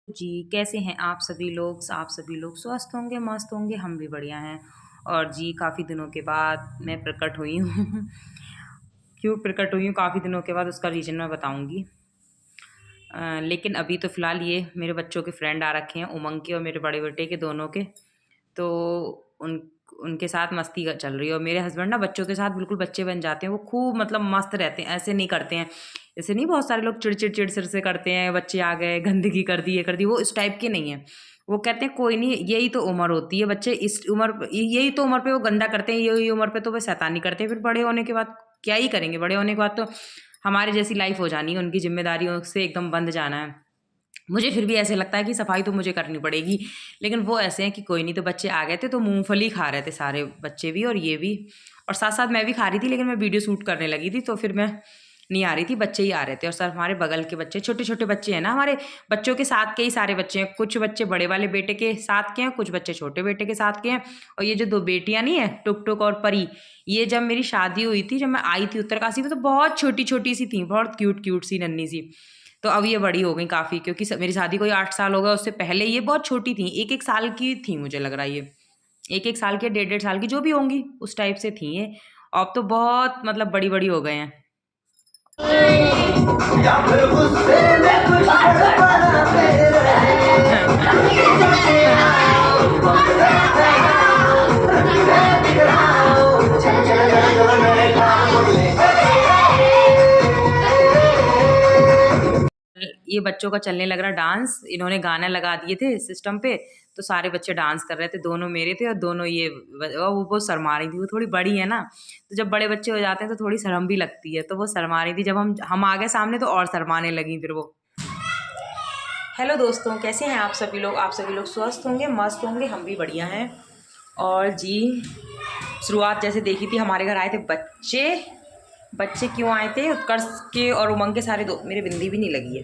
जी, कैसे हैं आप सभी लोग? आप सभी लोग स्वस्थ होंगे, मस्त होंगे, हम भी बढ़िया हैं। और जी, काफ़ी दिनों के बाद मैं प्रकट हुई हूँ। क्यों प्रकट हुई हूँ काफ़ी दिनों के बाद, उसका रीज़न मैं बताऊँगी। लेकिन अभी तो फ़िलहाल ये मेरे बच्चों के फ्रेंड आ रखे हैं, उमंग के और मेरे बड़े बेटे के दोनों के। तो उन उनके साथ मस्ती चल रही है और मेरे हस्बैंड ना बच्चों के साथ बिल्कुल बच्चे बन जाते हैं। वो खूब मतलब मस्त रहते हैं, ऐसे नहीं करते हैं। जैसे नहीं बहुत सारे लोग चिड़ से करते हैं, बच्चे आ गए, गंदगी कर दी, ये कर दी, वो इस टाइप के नहीं है। वो कहते हैं कोई नहीं, यही तो उम्र होती है, बच्चे इस उम्र यही तो उम्र पे वो गंदा करते हैं, यही उम्र पे तो वो शैतानी करते हैं, फिर बड़े होने के बाद क्या ही करेंगे? बड़े होने के बाद तो हमारे जैसी लाइफ हो जानी है, उनकी ज़िम्मेदारियों से एकदम बंध जाना है। मुझे फिर भी ऐसे लगता है कि सफाई तो मुझे करनी पड़ेगी, लेकिन वो ऐसे हैं कि कोई नहीं। तो बच्चे आ गए थे तो मूँगफली खा रहे थे सारे बच्चे भी और ये भी, और साथ-साथ मैं भी खा रही थी, लेकिन मैं वीडियो शूट करने लगी थी तो फिर मैं नहीं आ रही थी, बच्चे ही आ रहे थे। और सर हमारे बगल के बच्चे छोटे-छोटे बच्चे हैं ना, हमारे बच्चों के साथ के ही सारे बच्चे हैं। कुछ बच्चे बड़े वाले बेटे के साथ के हैं, कुछ बच्चे छोटे बेटे के साथ के हैं। और ये जो 2 बेटियाँ नहीं है, टुक-टुक और परी, ये जब मेरी शादी हुई थी, जब मैं आई थी उत्तरकाशी में, तो बहुत छोटी-छोटी सी थी, बहुत क्यूट-क्यूट सी नन्ही सी। तो अब ये बड़ी हो गई काफ़ी, क्योंकि मेरी शादी को ये 8 साल हो गए, उससे पहले ये बहुत छोटी थी, 1-1 साल की थी मुझे लग रहा है ये। 1-1 साल की, डेढ़-डेढ़ साल की जो भी होंगी, उस टाइप से थी ये। अब तो बहुत मतलब बड़ी-बड़ी हो गए हैं। या फिर गुस्से में कुछ बड़ा ये बच्चों का चलने लग रहा डांस, इन्होंने गाना लगा दिए थे सिस्टम पे, तो सारे बच्चे डांस कर रहे थे, दोनों मेरे थे और दोनों ये वो बहुत शर्मा रही थी, वो थोड़ी बड़ी है ना, तो जब बड़े बच्चे हो जाते हैं तो थोड़ी शर्म भी लगती है, तो वो शर्मा रही थी। जब हम आ गए सामने तो और शर्माने लगी फिर वो। हेलो दोस्तों, कैसे हैं आप सभी लोग? आप सभी लोग स्वस्थ होंगे, मस्त होंगे, हम भी बढ़िया हैं। और जी, शुरुआत जैसे देखी थी, हमारे घर आए थे बच्चे। बच्चे क्यों आए थे? उत्कर्ष के और उमंग के सारे मेरी बिंदी भी नहीं लगी है,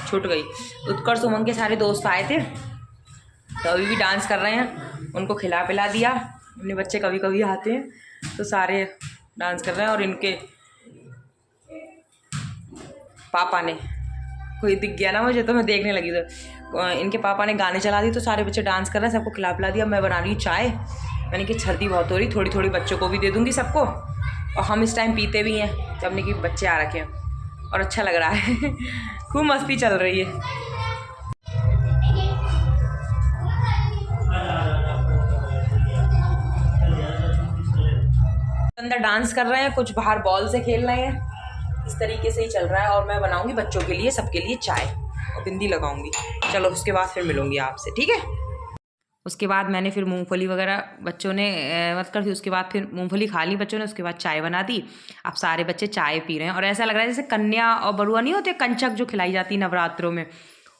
छूट गई। उत्कर्ष उमंग के सारे दोस्त आए थे, तो अभी भी डांस कर रहे हैं। उनको खिला पिला दिया, अपने बच्चे कभी कभी आते हैं तो सारे डांस कर रहे हैं। और इनके पापा ने, कोई दिख गया ना मुझे तो मैं देखने लगी, तो इनके पापा ने गाने चला दिए तो सारे बच्चे डांस कर रहे हैं, सबको खिला पिला दिया। मैं बना रही हूँ चाय, मैंने कि सर्दी बहुत हो रही, थोड़ी थोड़ी बच्चों को भी दे दूँगी सबको, और हम इस टाइम पीते भी हैं जब कि बच्चे आ रखे हैं, और अच्छा लग रहा है। खूब मस्ती चल रही है। अंदर डांस कर रहे हैं, कुछ बाहर बॉल से खेल रहे हैं, इस तरीके से ही चल रहा है। और मैं बनाऊंगी बच्चों के लिए, सबके लिए चाय और बिंदी लगाऊंगी। चलो उसके बाद फिर मिलूंगी आपसे, ठीक है? उसके बाद मैंने फिर मूंगफली वगैरह बच्चों ने मतलब फिर उसके बाद फिर मूंगफली खा ली बच्चों ने, उसके बाद चाय बना दी। अब सारे बच्चे चाय पी रहे हैं और ऐसा लग रहा है जैसे कन्या और बरुआ नहीं होते, कंचक जो खिलाई जाती नवरात्रों में,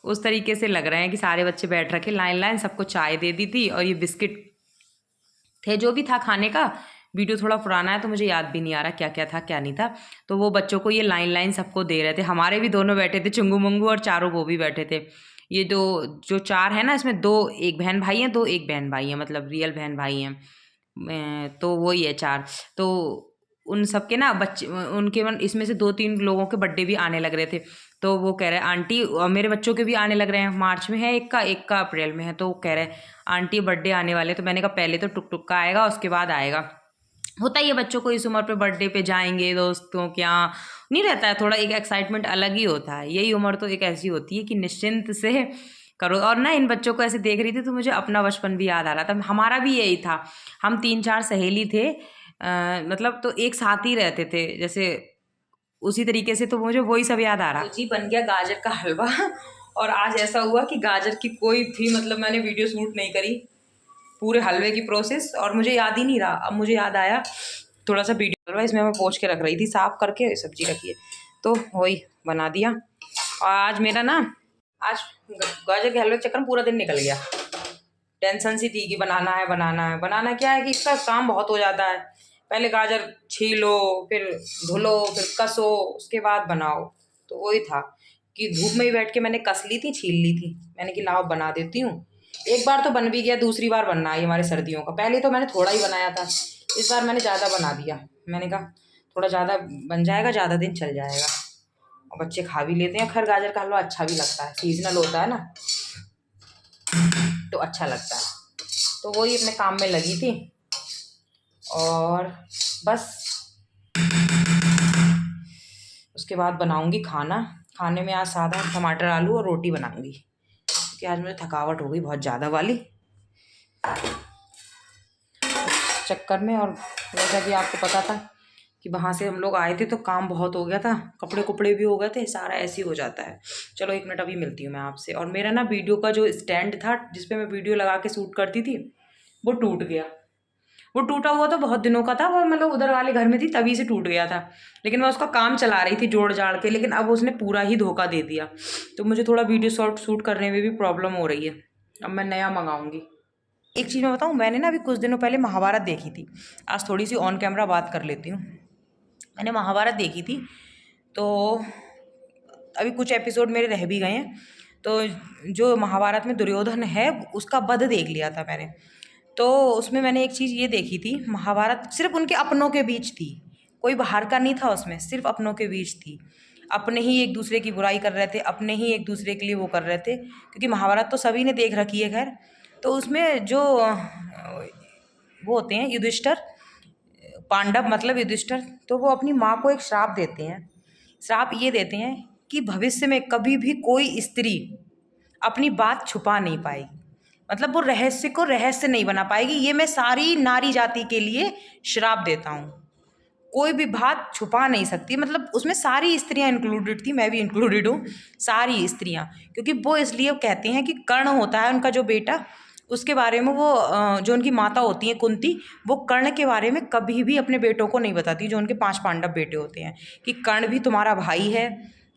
उस तरीके से लग रहे हैं कि सारे बच्चे बैठ रखे लाइन लाइन, सबको चाय दे दी थी। और ये बिस्किट थे, जो भी था खाने का। वीडियो थोड़ा पुराना है तो मुझे याद भी नहीं आ रहा क्या क्या था क्या नहीं था। तो वो बच्चों को ये लाइन लाइन सबको दे रहे थे, हमारे भी दोनों बैठे थे चुंगू मुंगू, और चारों वो भी बैठे थे। ये दो जो चार है ना, इसमें दो एक बहन भाई हैं, दो एक बहन भाई हैं, मतलब रियल बहन भाई हैं। तो वही है चार। तो उन सबके ना बच्चे, उनके इसमें से 2-3 लोगों के बर्थडे भी आने लग रहे थे। तो वो कह रहे हैं आंटी, और मेरे बच्चों के भी आने लग रहे हैं, मार्च में है एक का अप्रैल में है। तो वो कह रहे हैं आंटी बर्थडे आने वाले। तो मैंने कहा पहले तो टुक टुक का आएगा, उसके बाद आएगा। होता ही है बच्चों को, इस उम्र पे बर्थडे पे जाएंगे दोस्तों के यहाँ, नहीं रहता है, थोड़ा एक एक्साइटमेंट अलग ही होता है। यही उम्र तो एक ऐसी होती है कि निश्चिंत से करो। और ना इन बच्चों को ऐसे देख रही थी तो मुझे अपना बचपन भी याद आ रहा था, हमारा भी यही था। हम 3-4 सहेली थे, मतलब तो एक साथ ही रहते थे जैसे, उसी तरीके से तो मुझे वही सब याद आ रहा। तो जी बन गया गाजर का हलवा। और आज ऐसा हुआ कि गाजर की कोई भी मतलब मैंने वीडियो शूट नहीं करी, पूरे हलवे की प्रोसेस, और मुझे याद ही नहीं रहा। अब मुझे याद आया थोड़ा सा वीडियो हलवा, इसमें मैं पोंछ के रख रही थी, साफ करके सब्जी रखी है, तो वही बना दिया। और आज मेरा ना, आज गाजर के हलवे के चक्कर में पूरा दिन निकल गया। टेंशन सी थी कि बनाना है बनाना है बनाना, क्या है कि इसका काम बहुत हो जाता है। पहले गाजर छीलो, फिर धुलो, फिर कसो, उसके बाद बनाओ। तो वही था कि धूप में ही बैठ के मैंने कस ली थी, छील ली थी, मैंने कि लाओ बना देती हूँ। एक बार तो बन भी गया, दूसरी बार बनना है हमारे सर्दियों का। पहले तो मैंने थोड़ा ही बनाया था, इस बार मैंने ज़्यादा बना दिया। मैंने कहा थोड़ा ज़्यादा बन जाएगा, ज़्यादा दिन चल जाएगा। और बच्चे खा भी लेते हैं। खैर गाजर का हलवा अच्छा भी लगता है, सीजनल होता है ना, तो अच्छा लगता है। तो वही अपने काम में लगी थी और बस उसके बाद बनाऊंगी खाना। खाने में आज सादा टमाटर आलू और रोटी बनाऊंगी, क्योंकि आज मुझे थकावट हो गई बहुत ज़्यादा वाली चक्कर में। और जैसा कि आपको पता था कि वहाँ से हम लोग आए थे तो काम बहुत हो गया था, कपड़े कुपड़े भी हो गए थे, सारा ऐसे ही हो जाता है। चलो 1 मिनट अभी मिलती हूँ मैं आपसे। और मेरा ना वीडियो का जो स्टैंड था जिसपे मैं वीडियो लगा के शूट करती थी वो टूट गया। वो टूटा हुआ तो बहुत दिनों का था, वो मतलब उधर वाले घर में थी तभी से टूट गया था, लेकिन मैं उसका काम चला रही थी जोड़ जाड़ के, लेकिन अब उसने पूरा ही धोखा दे दिया। तो मुझे थोड़ा वीडियो शूट करने में भी प्रॉब्लम हो रही है। अब मैं नया मंगाऊंगी। एक चीज़ मैं बताऊँ, मैंने ना अभी कुछ दिनों पहले महाभारत देखी थी। आज थोड़ी सी ऑन कैमरा बात कर लेती हूँ। मैंने महाभारत देखी थी, तो अभी कुछ एपिसोड मेरे रह भी गए हैं। तो जो महाभारत में दुर्योधन है उसका वध देख लिया था मैंने। तो उसमें मैंने एक चीज़ ये देखी थी, महाभारत सिर्फ उनके अपनों के बीच थी, कोई बाहर का नहीं था उसमें, सिर्फ अपनों के बीच थी। अपने ही एक दूसरे की बुराई कर रहे थे, अपने ही एक दूसरे के लिए वो कर रहे थे, क्योंकि महाभारत तो सभी ने देख रखी है खैर। तो उसमें जो वो होते हैं युधिष्ठिर, पांडव मतलब युधिष्ठिर, तो वो अपनी माँ को एक श्राप देते हैं। श्राप ये देते हैं कि भविष्य में कभी भी कोई स्त्री अपनी बात छुपा नहीं पाएगी, मतलब वो रहस्य को रहस्य नहीं बना पाएगी। ये मैं सारी नारी जाति के लिए श्राप देता हूँ, कोई भी बात छुपा नहीं सकती। मतलब उसमें सारी स्त्रियां इंक्लूडेड थी, मैं भी इंक्लूडेड हूँ, सारी स्त्रियां। क्योंकि वो इसलिए कहते हैं कि कर्ण होता है उनका जो बेटा, उसके बारे में वो जो उनकी माता होती है कुंती, वो कर्ण के बारे में कभी भी अपने बेटों को नहीं बताती, जो उनके 5 पांडव बेटे होते हैं, कि कर्ण भी तुम्हारा भाई है,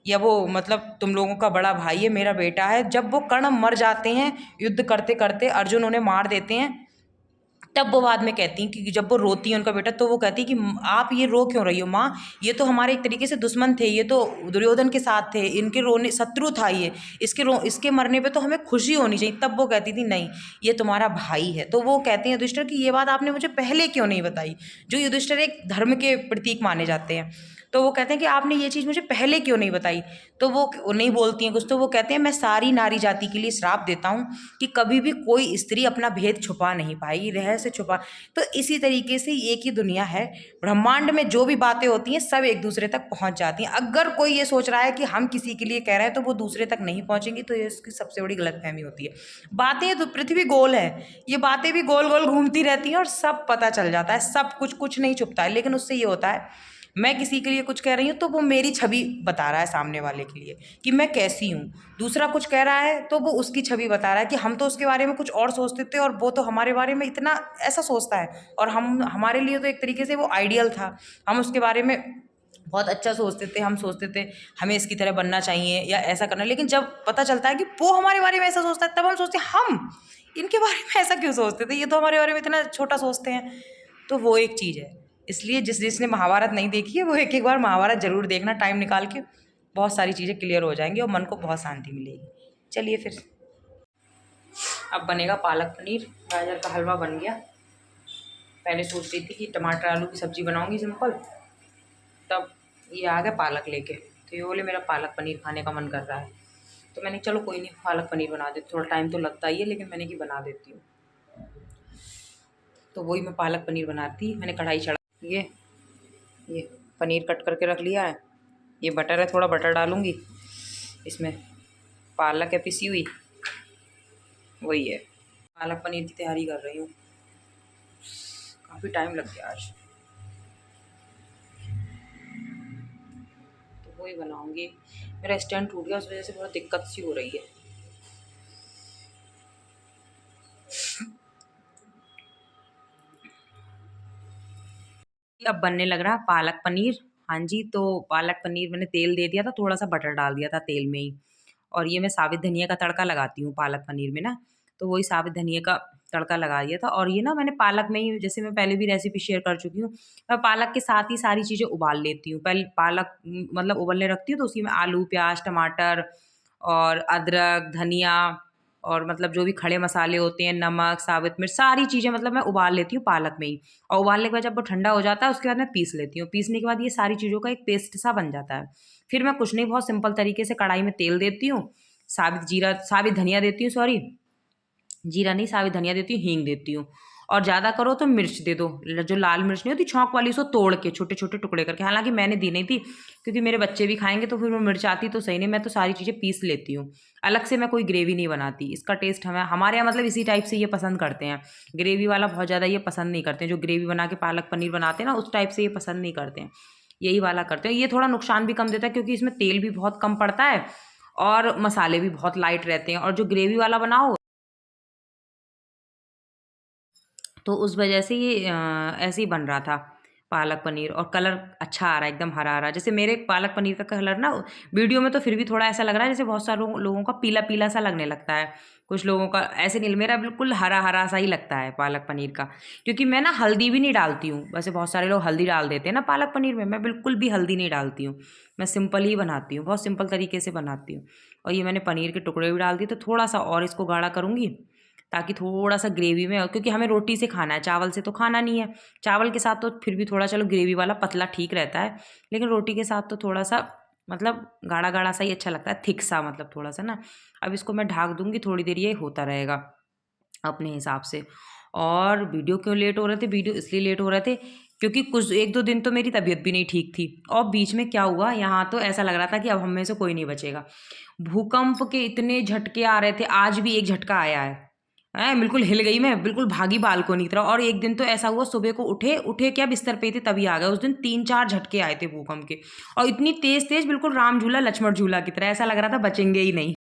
या वो मतलब तुम लोगों का बड़ा भाई है, मेरा बेटा है। जब वो कर्ण मर जाते हैं युद्ध करते करते, अर्जुन उन्हें मार देते हैं, तब वो बाद में कहती हैं कि जब वो रोती है उनका बेटा, तो वो कहती है कि आप ये रो क्यों रही हो माँ, ये तो हमारे एक तरीके से दुश्मन थे, ये तो दुर्योधन के साथ थे, इनके रोने शत्रु था ये, इसके मरने पे तो हमें खुशी होनी चाहिए। तब वो कहती थी नहीं, ये तुम्हारा भाई है। तो वो कहते हैं युधिष्ठिर कि ये बात आपने मुझे पहले क्यों नहीं बताई, जो युधिष्ठिर एक धर्म के प्रतीक माने जाते हैं। तो वो कहते हैं कि आपने ये चीज़ मुझे पहले क्यों नहीं बताई। तो वो नहीं बोलती हैं कुछ, तो वो कहते हैं मैं सारी नारी जाति के लिए श्राप देता हूँ कि कभी भी कोई स्त्री अपना भेद छुपा नहीं पाएगी, रहस्य छुपा। तो इसी तरीके से एक ही दुनिया है, ब्रह्मांड में जो भी बातें होती हैं सब एक दूसरे तक पहुँच जाती हैं। अगर कोई ये सोच रहा है कि हम किसी के लिए कह रहे हैं तो वो दूसरे तक नहीं पहुँचेंगी, तो ये इसकी सबसे बड़ी गलतफहमी होती है। बातें तो पृथ्वी गोल है, ये बातें भी गोल गोल घूमती रहती हैं और सब पता चल जाता है, सब कुछ नहीं छुपता है। लेकिन उससे ये होता है, मैं किसी के लिए कुछ कह रही हूँ तो वो मेरी छवि बता रहा है सामने वाले के लिए कि मैं कैसी हूँ। दूसरा कुछ कह रहा है तो वो उसकी छवि बता रहा है कि हम तो उसके बारे में कुछ और सोचते थे और वो तो हमारे बारे में इतना ऐसा सोचता है, और हम हमारे लिए तो एक तरीके से वो आइडियल था, हम उसके बारे में बहुत अच्छा सोचते थे, हम सोचते थे हमें इसकी तरह बनना चाहिए या ऐसा करना। लेकिन जब पता चलता है कि वो हमारे बारे में ऐसा सोचता है, तब हम सोचते हैं हम इनके बारे में ऐसा क्यों सोचते थे, ये तो हमारे बारे में इतना छोटा सोचते हैं। तो वो एक चीज़ है। इसलिए जिसने महाभारत नहीं देखी है वो एक बार महाभारत ज़रूर देखना टाइम निकाल के, बहुत सारी चीज़ें क्लियर हो जाएंगी और मन को बहुत शांति मिलेगी। चलिए फिर अब बनेगा पालक पनीर। गाजर का हलवा बन गया। पहले सोच रही थी कि टमाटर आलू की सब्ज़ी बनाऊंगी सिंपल, तब ये आ गया पालक लेके, तो ये बोले मेरा पालक पनीर खाने का मन कर रहा है। तो मैंने चलो कोई नहीं, पालक पनीर बना देती, थोड़ा टाइम तो लगता ही है लेकिन मैंने कि बना देती हूँ। तो वही मैं पालक पनीर बनाती। मैंने कढ़ाई चढ़ा, ये पनीर कट करके रख लिया है, ये बटर है, थोड़ा बटर डालूँगी इसमें, पालक है पिसी हुई, वही है। पालक पनीर की तैयारी कर रही हूँ, काफ़ी टाइम लग गया आज, तो वही बनाऊँगी। मेरा स्टैंड टूट गया, उस वजह से बहुत दिक्कत सी हो रही है। अब बनने लग रहा पालक पनीर। हाँ जी, तो पालक पनीर मैंने तेल दे दिया था, थोड़ा सा बटर डाल दिया था तेल में ही, और ये मैं साबित धनिया का तड़का लगाती हूँ पालक पनीर में ना, तो वही साबित धनिया का तड़का लगा दिया था। और ये ना मैंने पालक में ही, जैसे मैं पहले भी रेसिपी शेयर कर चुकी हूँ, मैं पालक के साथ ही सारी चीज़ें उबाल लेती हूँ। पहले पालक मतलब उबलने रखती हूँ, तो उसी में आलू प्याज टमाटर और अदरक धनिया और मतलब जो भी खड़े मसाले होते हैं, नमक, साबुत मिर्च, सारी चीज़ें मतलब मैं उबाल लेती हूँ पालक में ही। और उबालने के बाद जब वो ठंडा हो जाता है उसके बाद मैं पीस लेती हूँ। पीसने के बाद ये सारी चीज़ों का एक पेस्ट सा बन जाता है। फिर मैं कुछ नहीं, बहुत सिंपल तरीके से कढ़ाई में तेल देती हूँ, साबित धनिया देती हूँ, सॉरी जीरा नहीं, साबित धनिया देती हूँ, हींग देती हूँ। और ज़्यादा करो तो मिर्च दे दो, जो लाल मिर्च नहीं होती छौंक वाली, उसको तोड़ के छोटे छोटे टुकड़े करके। हालांकि मैंने दी नहीं थी क्योंकि मेरे बच्चे भी खाएंगे तो फिर वो मिर्च आती तो सही नहीं। मैं तो सारी चीज़ें पीस लेती हूँ, अलग से मैं कोई ग्रेवी नहीं बनाती। इसका टेस्ट हमारे यहाँ मतलब इसी टाइप से ये पसंद करते हैं। ग्रेवी वाला बहुत ज़्यादा ये पसंद नहीं करते हैं, जो ग्रेवी बना के पालक पनीर बनाते हैं ना उस टाइप से ये पसंद नहीं करते हैं, यही वाला करते हैं। ये थोड़ा नुकसान भी कम देता है क्योंकि इसमें तेल भी बहुत कम पड़ता है और मसाले भी बहुत लाइट रहते हैं। और जो ग्रेवी वाला बनाओ तो उस वजह से ये ऐसे ही बन रहा था पालक पनीर। और कलर अच्छा आ रहा है, एकदम हरा हरा। जैसे मेरे पालक पनीर का कलर ना वीडियो में तो फिर भी थोड़ा ऐसा लग रहा है जैसे बहुत सारे लोगों का पीला पीला सा लगने लगता है, कुछ लोगों का ऐसे नहीं, मेरा बिल्कुल हरा हरा सा ही लगता है पालक पनीर का। क्योंकि मैं ना हल्दी भी नहीं डालती हूँ, वैसे बहुत सारे लोग हल्दी डाल देते हैं ना पालक पनीर में, मैं बिल्कुल भी हल्दी नहीं डालती हूँ। मैं सिंपल ही बनाती हूँ, बहुत सिंपल तरीके से बनाती हूँ। और ये मैंने पनीर के टुकड़े भी डाल दिए, तो थोड़ा सा और इसको गाढ़ा करूँगी ताकि थोड़ा सा ग्रेवी में, क्योंकि हमें रोटी से खाना है, चावल से तो खाना नहीं है। चावल के साथ तो फिर भी थोड़ा चलो ग्रेवी वाला पतला ठीक रहता है, लेकिन रोटी के साथ तो थोड़ा सा मतलब गाढ़ा गाढ़ा सा ही अच्छा लगता है, थिक सा मतलब थोड़ा सा ना। अब इसको मैं ढक दूंगी, थोड़ी देर ये होता रहेगा अपने हिसाब से। और वीडियो क्यों लेट हो रहे थे, वीडियो इसलिए लेट हो रहे थे क्योंकि कुछ 1-2 दिन तो मेरी तबीयत भी नहीं ठीक थी। और बीच में क्या हुआ, यहाँ तो ऐसा लग रहा था कि अब हम में से कोई नहीं बचेगा। भूकंप के इतने झटके आ रहे थे, आज भी एक झटका आया है, बिल्कुल हिल गई मैं, बिल्कुल भागी बालकोनी की तरह। और एक दिन तो ऐसा हुआ, सुबह को उठे उठे क्या बिस्तर पे थे तभी आ गए। उस दिन 3-4 झटके आए थे भूकंप के, और इतनी तेज तेज, बिल्कुल राम झूला लक्ष्मण झूला की तरह, ऐसा लग रहा था बचेंगे ही नहीं।